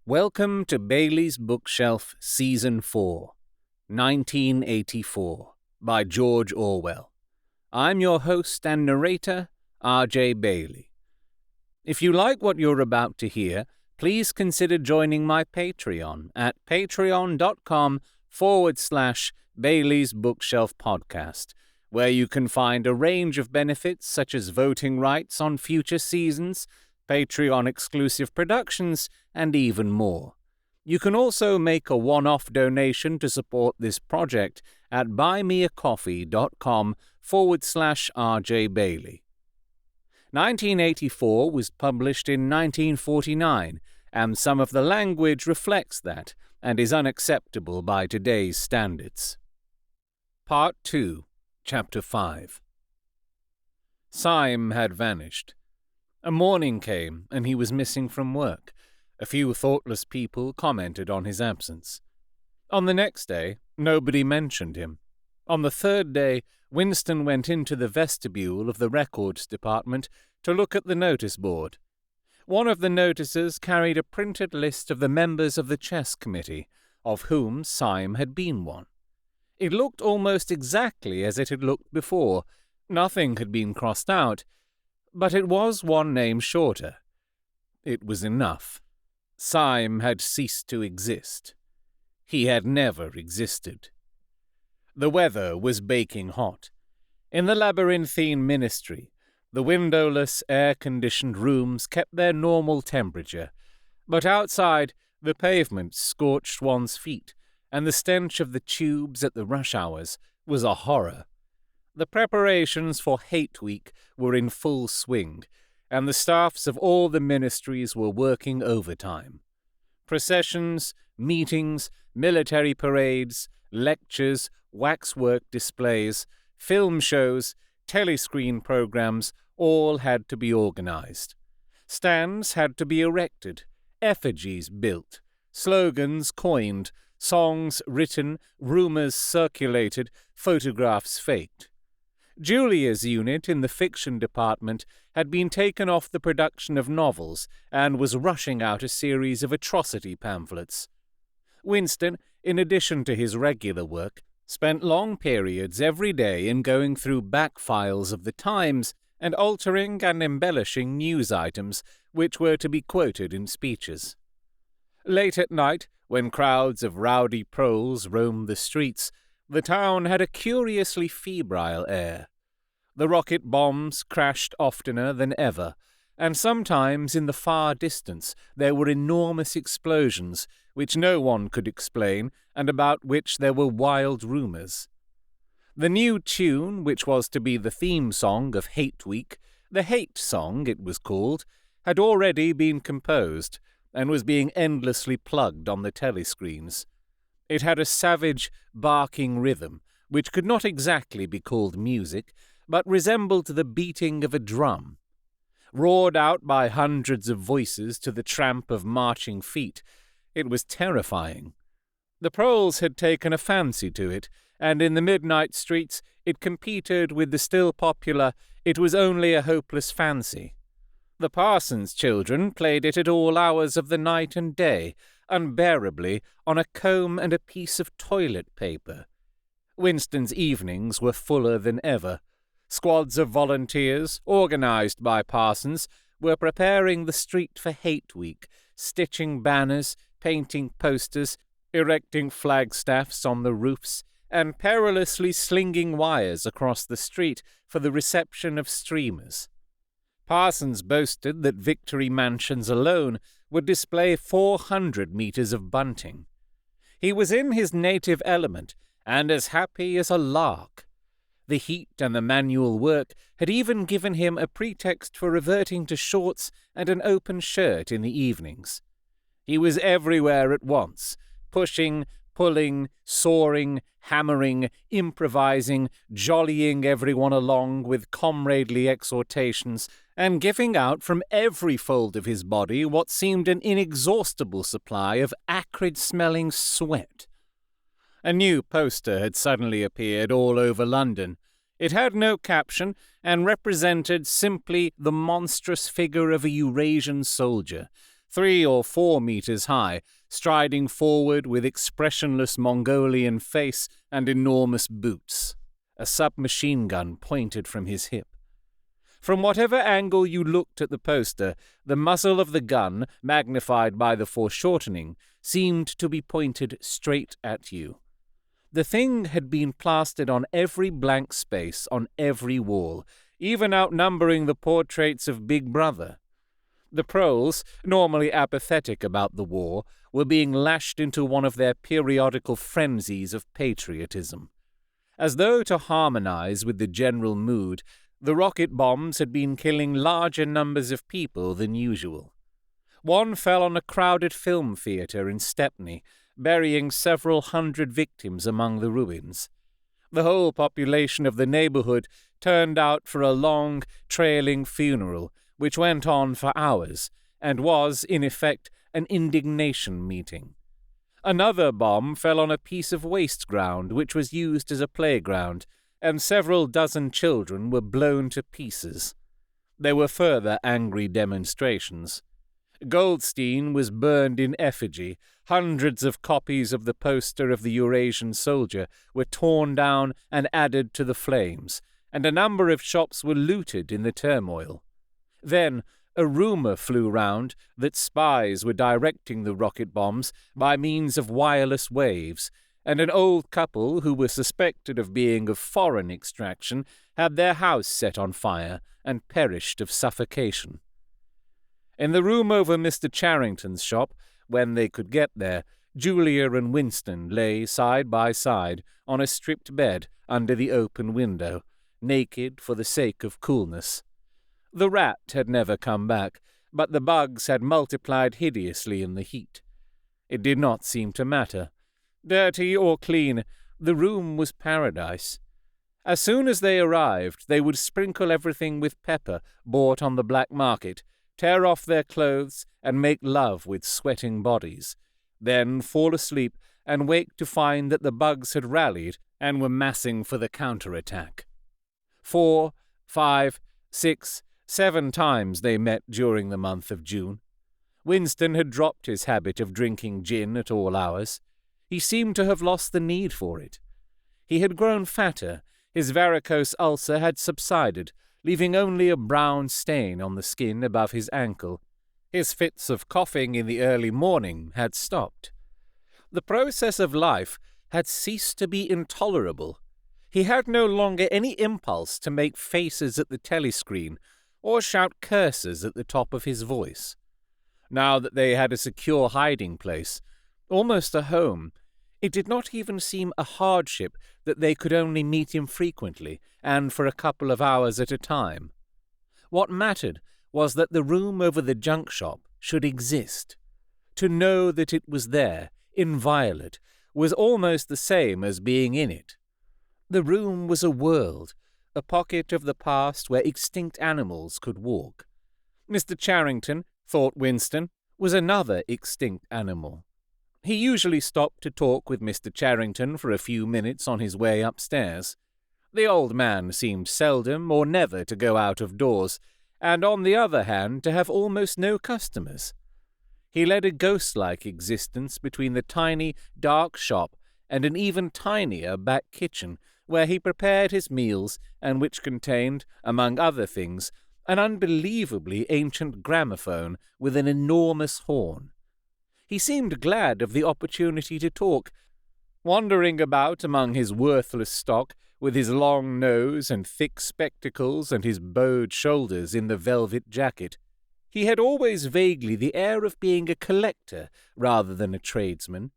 Welcome to Bailey's Bookshelf Season 4, 1984, by George Orwell. I'm your host and narrator, R.J. Bailey. If you like what you're about to hear, please consider joining my Patreon at patreon.com/Bailey's Bookshelf Podcast, where you can find a range of benefits such as voting rights on future seasons, Patreon-exclusive productions, and even more. You can also make a one-off donation to support this project at buymeacoffee.com/RJ Bailey. 1984 was published in 1949, and some of the language reflects that and is unacceptable by today's standards. Part 2, Chapter 5. Syme had vanished. A morning came, and he was missing from work. A few thoughtless people commented on his absence. On the next day, nobody mentioned him. On the third day, Winston went into the vestibule of the records department to look at the notice board. One of the notices carried a printed list of the members of the chess committee, of whom Syme had been one. It looked almost exactly as it had looked before. Nothing had been crossed out. But it was one name shorter. It was enough. Syme had ceased to exist. He had never existed. The weather was baking hot. In the labyrinthine ministry, the windowless, air-conditioned rooms kept their normal temperature, but outside, the pavement scorched one's feet, and the stench of the tubes at the rush hours was a horror. The preparations for Hate Week were in full swing, and the staffs of all the ministries were working overtime. Processions, meetings, military parades, lectures, waxwork displays, film shows, telescreen programs all had to be organized. Stands had to be erected, effigies built, slogans coined, songs written, rumors circulated, photographs faked. Julia's unit in the fiction department had been taken off the production of novels and was rushing out a series of atrocity pamphlets. Winston, in addition to his regular work, spent long periods every day in going through back files of the Times and altering and embellishing news items which were to be quoted in speeches. Late at night, when crowds of rowdy proles roamed the streets, the town had a curiously febrile air. The rocket bombs crashed oftener than ever, and sometimes in the far distance there were enormous explosions which no one could explain and about which there were wild rumors. The new tune, which was to be the theme song of Hate Week, the Hate Song it was called, had already been composed and was being endlessly plugged on the telescreens. It had a savage, barking rhythm, which could not exactly be called music, but resembled the beating of a drum. Roared out by hundreds of voices to the tramp of marching feet, it was terrifying. The proles had taken a fancy to it, and in the midnight streets it competed with the still popular It Was Only a Hopeless Fancy. The parson's children played it at all hours of the night and day, unbearably, on a comb and a piece of toilet paper. Winston's evenings were fuller than ever. Squads of volunteers, organized by parsons, were preparing the street for Hate Week, stitching banners, painting posters, erecting flagstaffs on the roofs, and perilously slinging wires across the street for the reception of streamers. Parsons boasted that Victory Mansions alone would display 400 meters of bunting. He was in his native element, and as happy as a lark. The heat and the manual work had even given him a pretext for reverting to shorts and an open shirt in the evenings. He was everywhere at once, pushing, pulling, soaring, hammering, improvising, jollying everyone along with comradely exhortations, and giving out from every fold of his body what seemed an inexhaustible supply of acrid-smelling sweat. A new poster had suddenly appeared all over London. It had no caption and represented simply the monstrous figure of a Eurasian soldier, 3 or 4 meters high, striding forward with expressionless Mongolian face and enormous boots, a submachine gun pointed from his hip. From whatever angle you looked at the poster, the muzzle of the gun, magnified by the foreshortening, seemed to be pointed straight at you. The thing had been plastered on every blank space on every wall, even outnumbering the portraits of Big Brother. The proles, normally apathetic about the war, were being lashed into one of their periodical frenzies of patriotism. As though to harmonize with the general mood, the rocket bombs had been killing larger numbers of people than usual. One fell on a crowded film theater in Stepney, burying several hundred victims among the ruins. The whole population of the neighborhood turned out for a long, trailing funeral, which went on for hours, and was, in effect, an indignation meeting. Another bomb fell on a piece of waste ground which was used as a playground, and several dozen children were blown to pieces. There were further angry demonstrations. Goldstein was burned in effigy, hundreds of copies of the poster of the Eurasian soldier were torn down and added to the flames, and a number of shops were looted in the turmoil. Then a rumor flew round that spies were directing the rocket bombs by means of wireless waves, and an old couple who were suspected of being of foreign extraction had their house set on fire and perished of suffocation. In the room over Mr. Charrington's shop, when they could get there, Julia and Winston lay side by side on a stripped bed under the open window, naked for the sake of coolness. The rat had never come back, but the bugs had multiplied hideously in the heat. It did not seem to matter. Dirty or clean, the room was paradise. As soon as they arrived, they would sprinkle everything with pepper bought on the black market, tear off their clothes, and make love with sweating bodies, then fall asleep and wake to find that the bugs had rallied and were massing for the counterattack. 4, 5, 6, 7 times they met during the month of June. Winston had dropped his habit of drinking gin at all hours. He seemed to have lost the need for it. He had grown fatter, his varicose ulcer had subsided, leaving only a brown stain on the skin above his ankle. His fits of coughing in the early morning had stopped. The process of life had ceased to be intolerable. He had no longer any impulse to make faces at the telescreen or shout curses at the top of his voice. Now that they had a secure hiding place, almost a home, it did not even seem a hardship that they could only meet him frequently and for a couple of hours at a time. What mattered was that the room over the junk shop should exist. To know that it was there, inviolate, was almost the same as being in it. The room was a world, a pocket of the past where extinct animals could walk. Mr. Charrington, thought Winston, was another extinct animal. He usually stopped to talk with Mr. Charrington for a few minutes on his way upstairs. The old man seemed seldom or never to go out of doors, and on the other hand to have almost no customers. He led a ghost-like existence between the tiny, dark shop and an even tinier back kitchen, where he prepared his meals and which contained, among other things, an unbelievably ancient gramophone with an enormous horn. He seemed glad of the opportunity to talk, wandering about among his worthless stock, with his long nose and thick spectacles and his bowed shoulders in the velvet jacket. He had always vaguely the air of being a collector rather than a tradesman.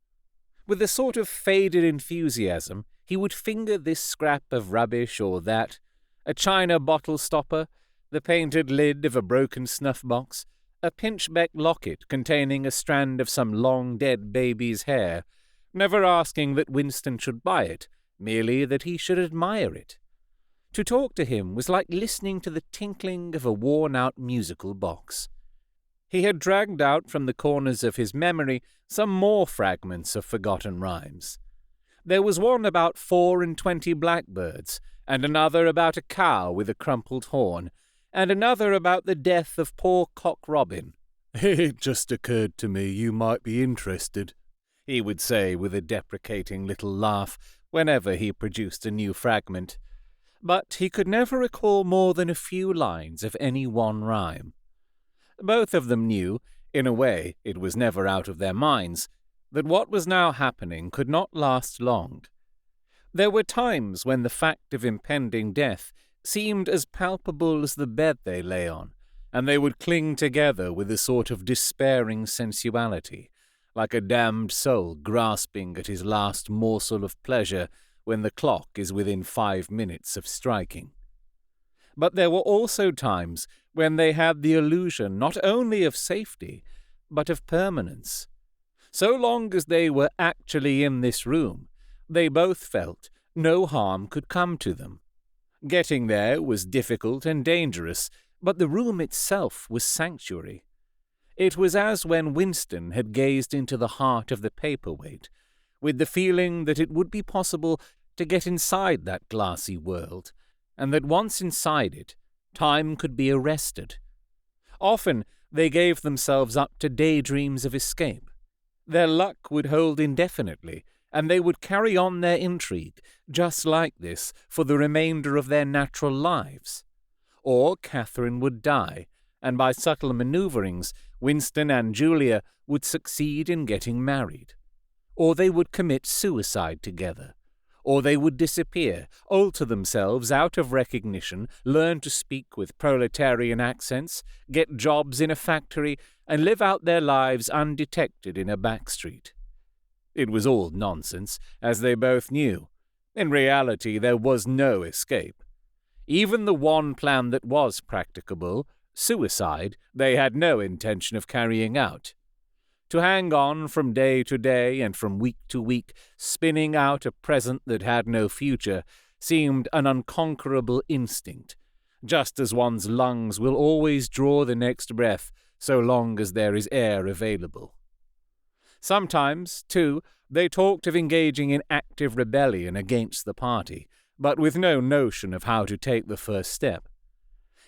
With a sort of faded enthusiasm, he would finger this scrap of rubbish or that, a china bottle stopper, the painted lid of a broken snuff-box, a pinchbeck locket containing a strand of some long-dead baby's hair, never asking that Winston should buy it, merely that he should admire it. To talk to him was like listening to the tinkling of a worn-out musical box. He had dragged out from the corners of his memory some more fragments of forgotten rhymes. There was one about 24 blackbirds, and another about a cow with a crumpled horn, and another about the death of poor Cock Robin. It just occurred to me you might be interested, he would say with a deprecating little laugh whenever he produced a new fragment. But he could never recall more than a few lines of any one rhyme. Both of them knew, in a way it was never out of their minds, that what was now happening could not last long. There were times when the fact of impending death seemed as palpable as the bed they lay on, and they would cling together with a sort of despairing sensuality, like a damned soul grasping at his last morsel of pleasure when the clock is within 5 minutes of striking. But there were also times when they had the illusion not only of safety, but of permanence. So long as they were actually in this room, they both felt no harm could come to them. Getting there was difficult and dangerous, but the room itself was sanctuary. It was as when Winston had gazed into the heart of the paperweight, with the feeling that it would be possible to get inside that glassy world, and that once inside it, time could be arrested. Often they gave themselves up to daydreams of escape. Their luck would hold indefinitely, and they would carry on their intrigue, just like this, for the remainder of their natural lives. Or Katharine would die, and by subtle maneuverings, Winston and Julia would succeed in getting married. Or they would commit suicide together. Or they would disappear, alter themselves out of recognition, learn to speak with proletarian accents, get jobs in a factory, and live out their lives undetected in a back street. It was all nonsense, as they both knew. In reality, there was no escape. Even the one plan that was practicable, suicide, they had no intention of carrying out. To hang on from day to day and from week to week, spinning out a present that had no future, seemed an unconquerable instinct, just as one's lungs will always draw the next breath so long as there is air available. Sometimes, too, they talked of engaging in active rebellion against the party, but with no notion of how to take the first step.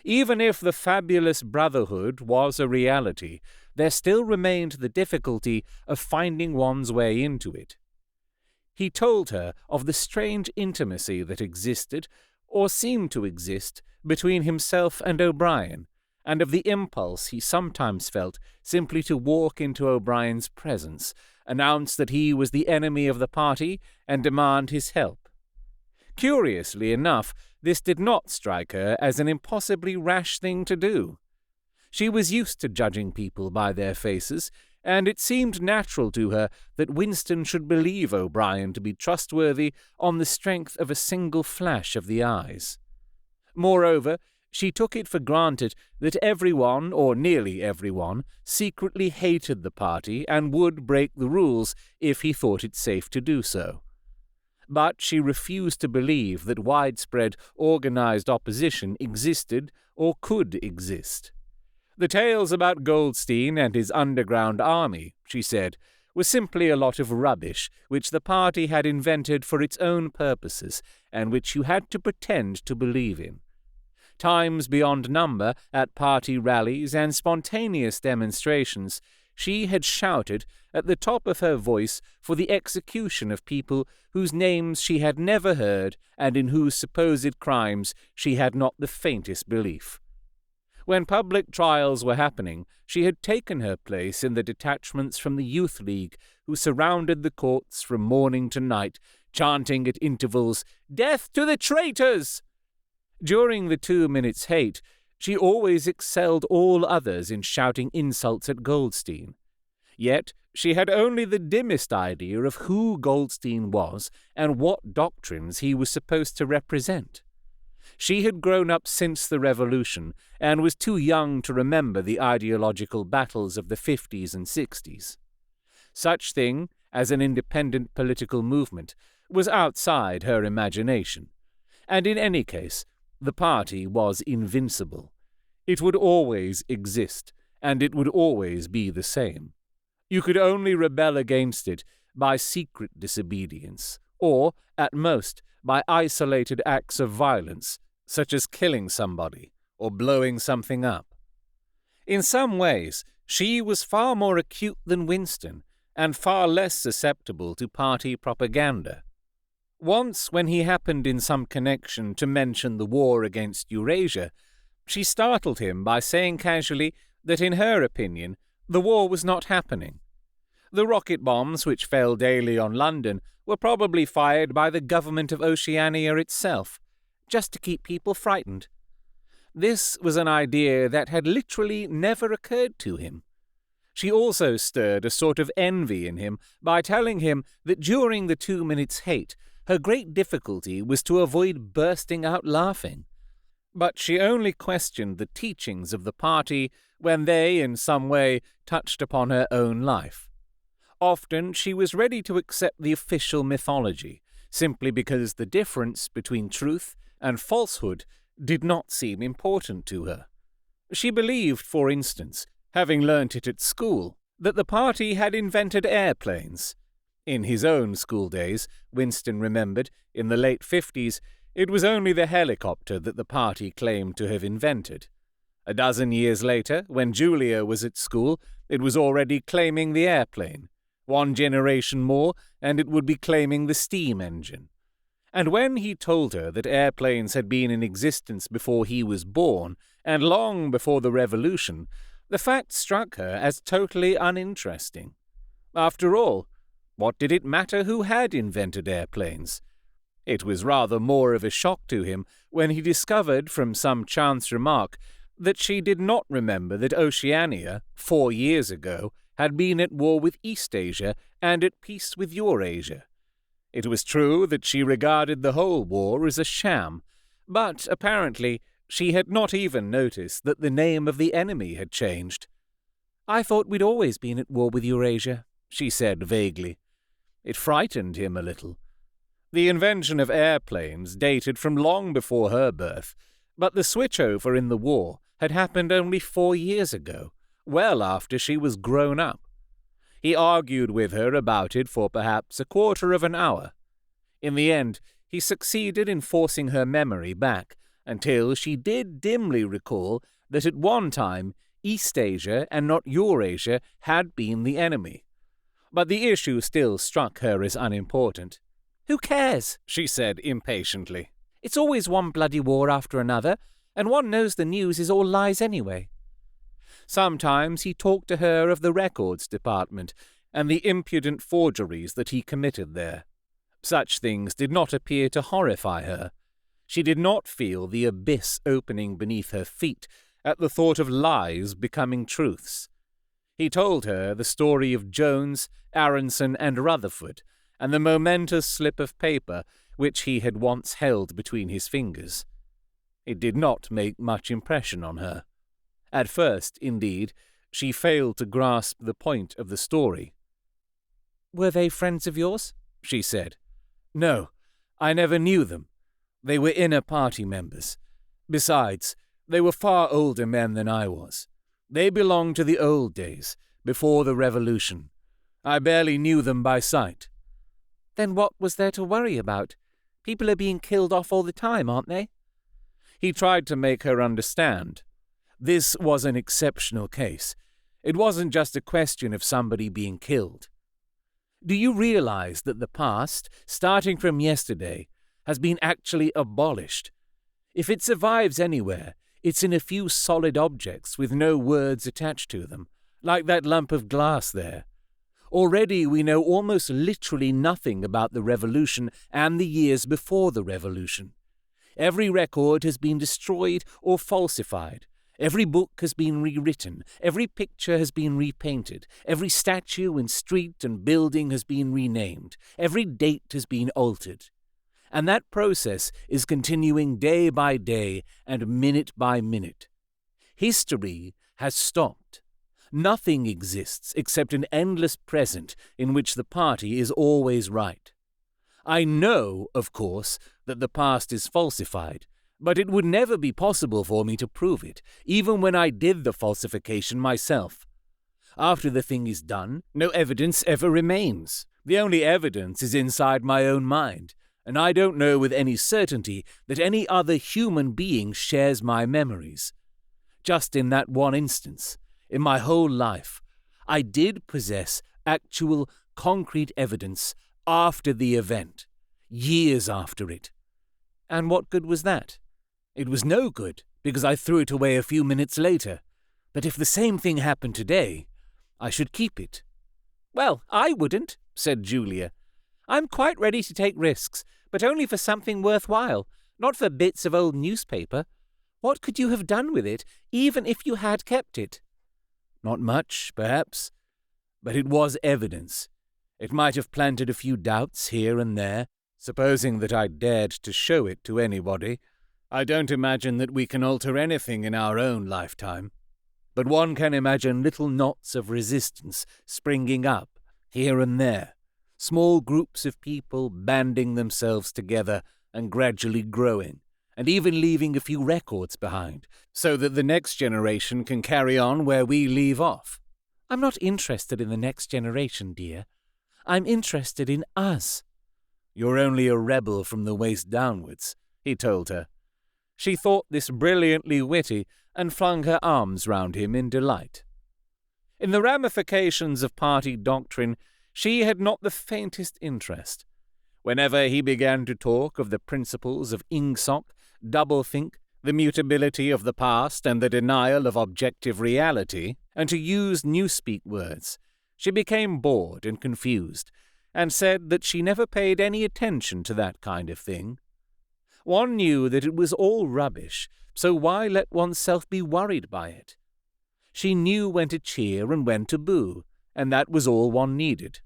Even if the fabulous brotherhood was a reality, there still remained the difficulty of finding one's way into it. He told her of the strange intimacy that existed, or seemed to exist, between himself and O'Brien, and of the impulse he sometimes felt simply to walk into O'Brien's presence, announce that he was the enemy of the party, and demand his help. Curiously enough, this did not strike her as an impossibly rash thing to do. She was used to judging people by their faces, and it seemed natural to her that Winston should believe O'Brien to be trustworthy on the strength of a single flash of the eyes. Moreover, she took it for granted that everyone, or nearly everyone, secretly hated the party and would break the rules if he thought it safe to do so. But she refused to believe that widespread organized opposition existed or could exist. The tales about Goldstein and his underground army, she said, were simply a lot of rubbish which the party had invented for its own purposes and which you had to pretend to believe in. Times beyond number, at party rallies and spontaneous demonstrations, she had shouted at the top of her voice for the execution of people whose names she had never heard and in whose supposed crimes she had not the faintest belief. When public trials were happening, she had taken her place in the detachments from the Youth League who surrounded the courts from morning to night, chanting at intervals, "Death to the traitors!" During the 2 minutes' hate, she always excelled all others in shouting insults at Goldstein. Yet she had only the dimmest idea of who Goldstein was and what doctrines he was supposed to represent. She had grown up since the Revolution and was too young to remember the ideological battles of the 50s and 60s. Such thing as an independent political movement was outside her imagination, and in any case, the party was invincible. It would always exist, and it would always be the same. You could only rebel against it by secret disobedience, or, at most, by isolated acts of violence, such as killing somebody or blowing something up. In some ways, She was far more acute than Winston, and far less susceptible to party propaganda. Once, when he happened in some connection to mention the war against Eurasia, she startled him by saying casually that in her opinion the war was not happening. The rocket bombs which fell daily on London were probably fired by the government of Oceania itself, just to keep people frightened. This was an idea that had literally never occurred to him. She also stirred a sort of envy in him by telling him that during the 2 minutes' hate, her great difficulty was to avoid bursting out laughing. But she only questioned the teachings of the party when they, in some way, touched upon her own life. Often she was ready to accept the official mythology, simply because the difference between truth and falsehood did not seem important to her. She believed, for instance, having learnt it at school, that the party had invented airplanes. In his own school days, Winston remembered, in the late 50s, it was only the helicopter that the party claimed to have invented. A dozen years later, when Julia was at school, it was already claiming the airplane. 1 generation more, and it would be claiming the steam engine. And when he told her that airplanes had been in existence before he was born, and long before the Revolution, the fact struck her as totally uninteresting. After all, what did it matter who had invented airplanes? It was rather more of a shock to him when he discovered from some chance remark that she did not remember that Oceania, 4 years ago, had been at war with Eastasia and at peace with Eurasia. It was true that she regarded the whole war as a sham, but apparently she had not even noticed that the name of the enemy had changed. "I thought we'd always been at war with Eurasia," she said vaguely. It frightened him a little. The invention of airplanes dated from long before her birth, but the switchover in the war had happened only 4 years ago, well after she was grown up. He argued with her about it for perhaps a quarter of an hour. In the end, he succeeded in forcing her memory back until she did dimly recall that at one time Eastasia and not Eurasia had been the enemy. But the issue still struck her as unimportant. "Who cares?" she said impatiently. "It's always one bloody war after another, and one knows the news is all lies anyway." Sometimes he talked to her of the records department and the impudent forgeries that he committed there. Such things did not appear to horrify her. She did not feel the abyss opening beneath her feet at the thought of lies becoming truths. He told her the story of Jones, Aronson, and Rutherford, and the momentous slip of paper which he had once held between his fingers. It did not make much impression on her. At first, indeed, she failed to grasp the point of the story. "Were they friends of yours?" she said. "No, I never knew them. They were inner party members. Besides, they were far older men than I was. They belonged to the old days, before the Revolution. I barely knew them by sight." "Then what was there to worry about? People are being killed off all the time, aren't they?" He tried to make her understand. This was an exceptional case. It wasn't just a question of somebody being killed. "Do you realize that the past, starting from yesterday, has been actually abolished? If it survives anywhere, it's in a few solid objects with no words attached to them, like that lump of glass there. Already we know almost literally nothing about the Revolution and the years before the Revolution. Every record has been destroyed or falsified. Every book has been rewritten, every picture has been repainted, every statue and street and building has been renamed, every date has been altered. And that process is continuing day by day and minute by minute. History has stopped. Nothing exists except an endless present in which the party is always right. I know, of course, that the past is falsified, but it would never be possible for me to prove it, even when I did the falsification myself. After the thing is done, no evidence ever remains. The only evidence is inside my own mind, and I don't know with any certainty that any other human being shares my memories. Just in that one instance, in my whole life, I did possess actual concrete evidence after the event, years after it. And what good was that? It was no good, because I threw it away a few minutes later. But if the same thing happened today, I should keep it. Well, I wouldn't, said Julia. I'm quite ready to take risks, but only for something worthwhile, not for bits of old newspaper. What could you have done with it, even if you had kept it? Not much, perhaps, but it was evidence. It might have planted a few doubts here and there, supposing that I dared to show it to anybody. I don't imagine that we can alter anything in our own lifetime, but one can imagine little knots of resistance springing up here and there, small groups of people banding themselves together and gradually growing, and even leaving a few records behind, so that the next generation can carry on where we leave off. I'm not interested in the next generation, dear. I'm interested in us. You're only a rebel from the waist downwards, he told her. She thought this brilliantly witty and flung her arms round him in delight. In the ramifications of party doctrine, she had not the faintest interest. Whenever he began to talk of the principles of ingsoc, doublethink, the mutability of the past and the denial of objective reality, and to use newspeak words, she became bored and confused, and said that she never paid any attention to that kind of thing. One knew that it was all rubbish, so why let oneself be worried by it? She knew when to cheer and when to boo, and that was all one needed.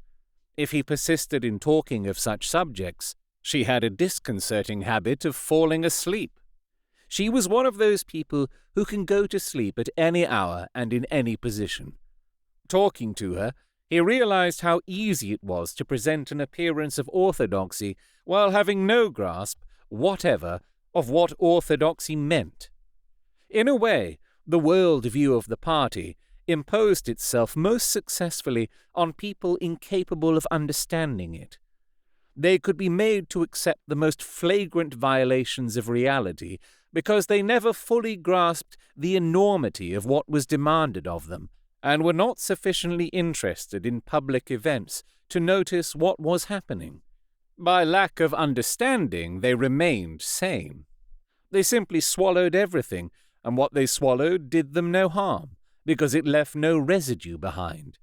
If he persisted in talking of such subjects, she had a disconcerting habit of falling asleep. She was one of those people who can go to sleep at any hour and in any position. Talking to her, he realized how easy it was to present an appearance of orthodoxy while having no grasp whatever of what orthodoxy meant. In a way, the world view of the party imposed itself most successfully on people incapable of understanding it. They could be made to accept the most flagrant violations of reality because they never fully grasped the enormity of what was demanded of them, and were not sufficiently interested in public events to notice what was happening. By lack of understanding, they remained sane. They simply swallowed everything, and what they swallowed did them no harm, because it left no residue behind,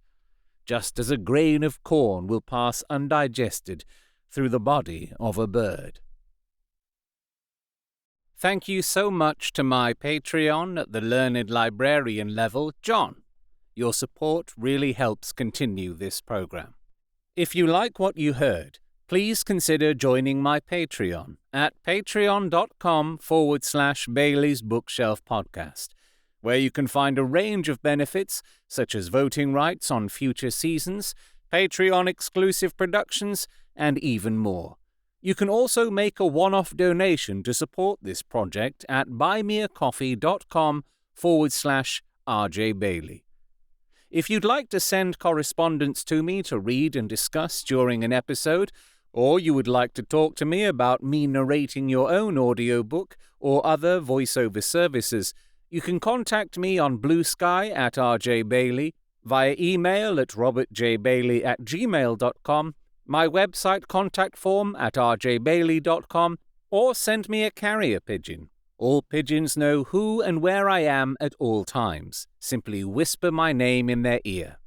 just as a grain of corn will pass undigested through the body of a bird. Thank you so much to my Patreon at the Learned Librarian level, John. Your support really helps continue this program. If you like what you heard, please consider joining my Patreon at patreon.com/Bailey's Bookshelf Podcast, where you can find a range of benefits such as voting rights on future seasons, Patreon-exclusive productions, and even more. You can also make a one-off donation to support this project at buymeacoffee.com/RJ Bailey. If you'd like to send correspondence to me to read and discuss during an episode, or you would like to talk to me about me narrating your own audiobook or other voiceover services, you can contact me on Blue Sky at RJ Bailey, via email at robertjbailey@gmail.com, my website contact form at rjbailey.com, or send me a carrier pigeon. All pigeons know who and where I am at all times. Simply whisper my name in their ear.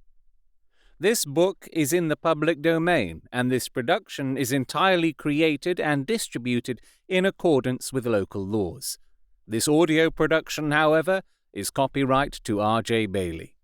This book is in the public domain, and this production is entirely created and distributed in accordance with local laws. This audio production, however, is copyright to RJ Bailey.